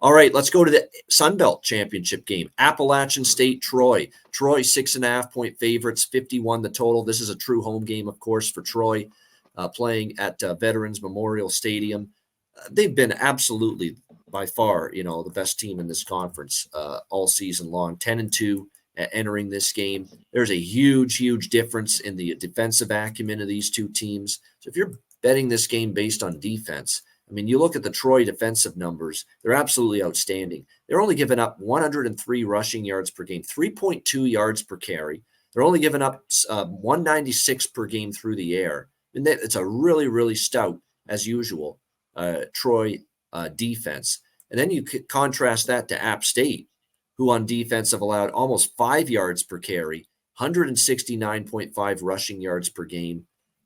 All right, let's go to the Sun Belt Championship game. Appalachian State, Troy. Troy, 6.5-point favorites, 51 the total. This is a true home game, of course, for Troy, playing at Veterans Memorial Stadium. They've been absolutely, by far, the best team in this conference all season long. 10-2 entering this game. There's a huge, huge difference in the defensive acumen of these two teams. So if you're betting this game based on defense, I mean, you look at the Troy defensive numbers, they're absolutely outstanding. They're only giving up 103 rushing yards per game, 3.2 yards per carry. They're only giving up 196 per game through the air. And it's a really, really stout, as usual, Troy defense. And then you contrast that to App State, who on defense have allowed almost 5 yards per carry, 169.5 rushing yards per game,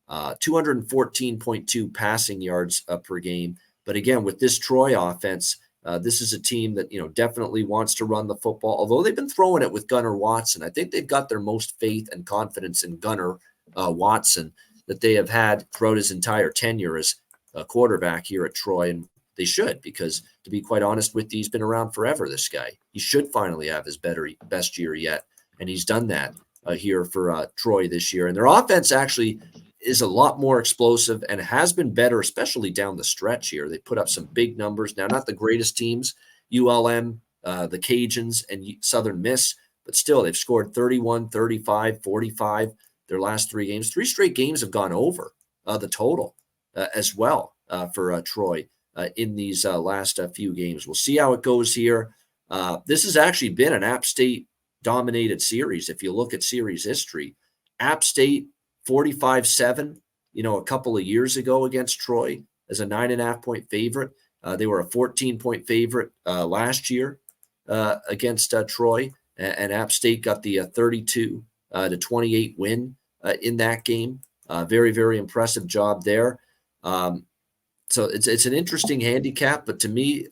214.2 passing yards per game. But again, with this Troy offense, this is a team that, definitely wants to run the football, although they've been throwing it with Gunnar Watson. I think they've got their most faith and confidence in Gunnar Watson that they have had throughout his entire tenure as a quarterback here at Troy. And they should, because to be quite honest with you, he's been around forever, this guy. He should finally have his best year yet. And he's done that here for Troy this year. And their offense actually is a lot more explosive and has been better, especially down the stretch here. They put up some big numbers. Now, not the greatest teams, ULM, the Cajuns, and Southern Miss, but still they've scored 31, 35, 45 their last 3 games. 3 straight games have gone over the total as well for Troy in these last few games. We'll see how it goes here. This has actually been an App State dominated series. If you look at series history, App State 45-7, a couple of years ago against Troy as a 9.5-point favorite. They were a 14-point favorite last year against Troy, and App State got the 32-28 win in that game. Very, very impressive job there. So it's an interesting handicap, but to me,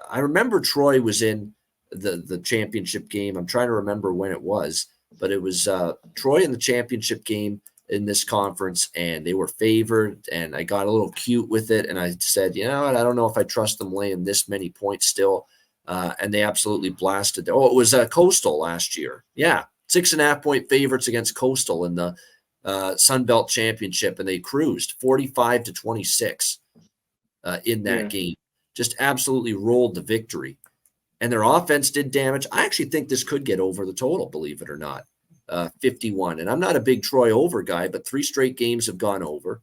I remember Troy was in the championship game. I'm trying to remember when it was, but it was Troy in the championship game in this conference, and they were favored, and I got a little cute with it, and I said, I don't know if I trust them laying this many points still, and they absolutely blasted. Oh, it was Coastal last year. Yeah, 6.5-point favorites against Coastal in the Sun Belt Championship, and they cruised 45-26 in that game. Just absolutely rolled the victory, and their offense did damage. I actually think this could get over the total, believe it or not. 51. And I'm not a big Troy over guy, but 3 straight games have gone over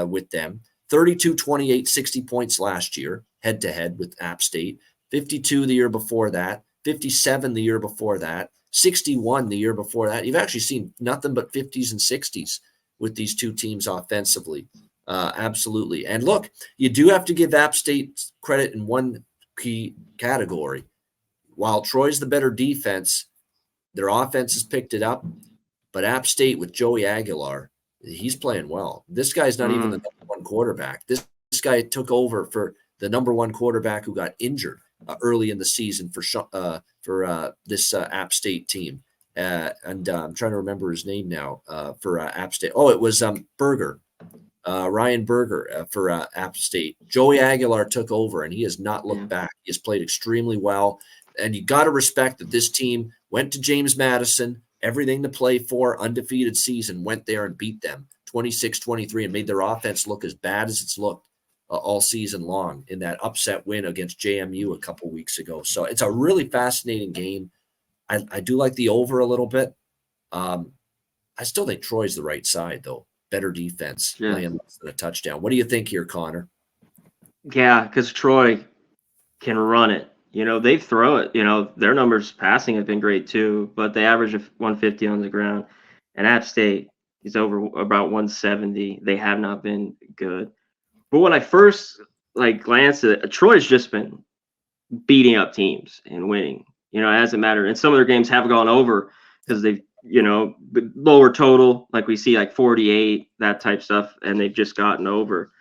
with them. 32-28, 60 points last year, head-to-head with App State. 52 the year before that. 57 the year before that. 61 the year before that. You've actually seen nothing but 50s and 60s with these two teams offensively. Absolutely. And look, you do have to give App State credit in one key category. While Troy's the better defense, their offense has picked it up, but App State with Joey Aguilar, he's playing well. This guy's not even the number 1 quarterback. This guy took over for the number 1 quarterback who got injured early in the season for this App State team. And I'm trying to remember his name now for App State. Oh, it was Berger, Ryan Berger for App State. Joey Aguilar took over, and he has not looked back. He has played extremely well. And you got to respect that this team went to James Madison, everything to play for, undefeated season, went there and beat them 26-23 and made their offense look as bad as it's looked all season long in that upset win against JMU a couple weeks ago. So it's a really fascinating game. I do like the over a little bit. I still think Troy's the right side, though. Better defense, laying less than a touchdown. What do you think here, Connor? Yeah, because Troy can run it. They throw it. Their numbers passing have been great too, but they average 150 on the ground. And App State is over about 170. They have not been good. But when I first glanced at it, Troy's just been beating up teams and winning. It hasn't mattered. And some of their games have gone over because they've, lower total, like we see 48, that type stuff, and they've just gotten over.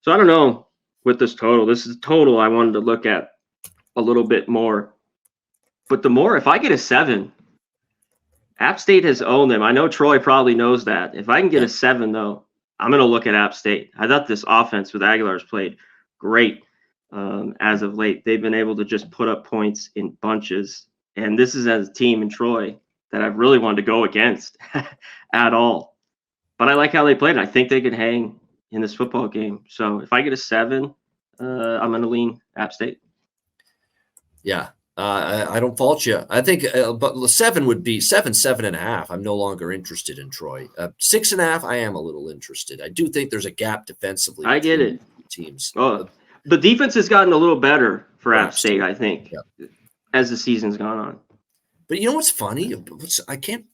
So I don't know with this total. This is total I wanted to look at a little bit more, but the more, if I get a 7, App State has owned them. I know Troy probably knows that. If I can get a 7, though, I'm going to look at App State. I thought this offense with Aguilar's played great. as of late. They've been able to just put up points in bunches. And this is as a team in Troy that I've really wanted to go against at all. But I like how they played. I think they could hang in this football game. So if I get a 7, I'm going to lean App State. Yeah. I don't fault you. I think, but 7 would be 7.5. I'm no longer interested in Troy. 6.5. I am a little interested. I do think there's a gap defensively. I get it. Teams. Oh, the defense has gotten a little better for App State, I think, as the season's gone on. But you know what's funny? I can't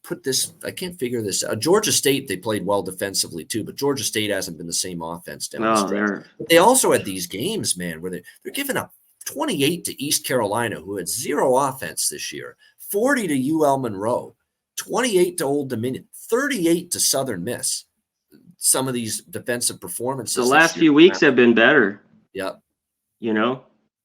figure this out. Georgia State, they played well defensively too, but Georgia State hasn't been the same offense down the stretch. But they also had these games, man, where they're giving up 28 to East Carolina, who had 0 offense this year, 40 to UL Monroe, 28 to Old Dominion, 38 to Southern Miss. Some of these defensive performances. The last few weeks have been better. Yep. You know,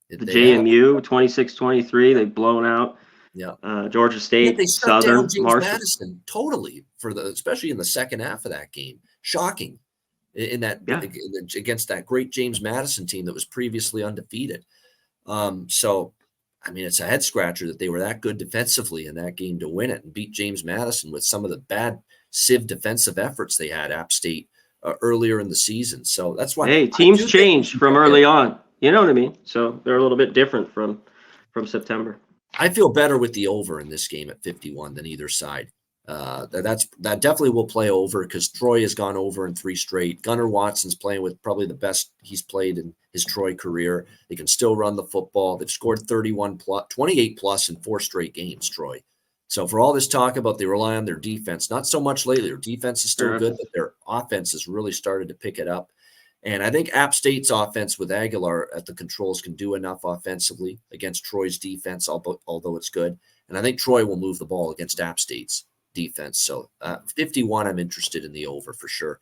the JMU 26-23, they've blown out. Yeah. Georgia State, they shut Southern, down James Marshall. Madison totally especially in the second half of that game. Shocking against that great James Madison team that was previously undefeated. So, I mean, it's a head scratcher that they were that good defensively in that game to win it and beat James Madison with some of the bad Civ defensive efforts they had App State earlier in the season. So that's why. Hey, teams change from early on. You know what I mean? So they're a little bit different from September. I feel better with the over in this game at 51 than either side. That definitely will play over because Troy has gone over in 3 straight. Gunnar Watson's playing with probably the best he's played in his Troy career. They can still run the football. They've scored 28 plus in 4 straight games, Troy. So for all this talk about they rely on their defense, not so much lately. Their defense is still good, but their offense has really started to pick it up. And I think App State's offense with Aguilar at the controls can do enough offensively against Troy's defense, although it's good. And I think Troy will move the ball against App State's defense. So 51, I'm interested in the over for sure.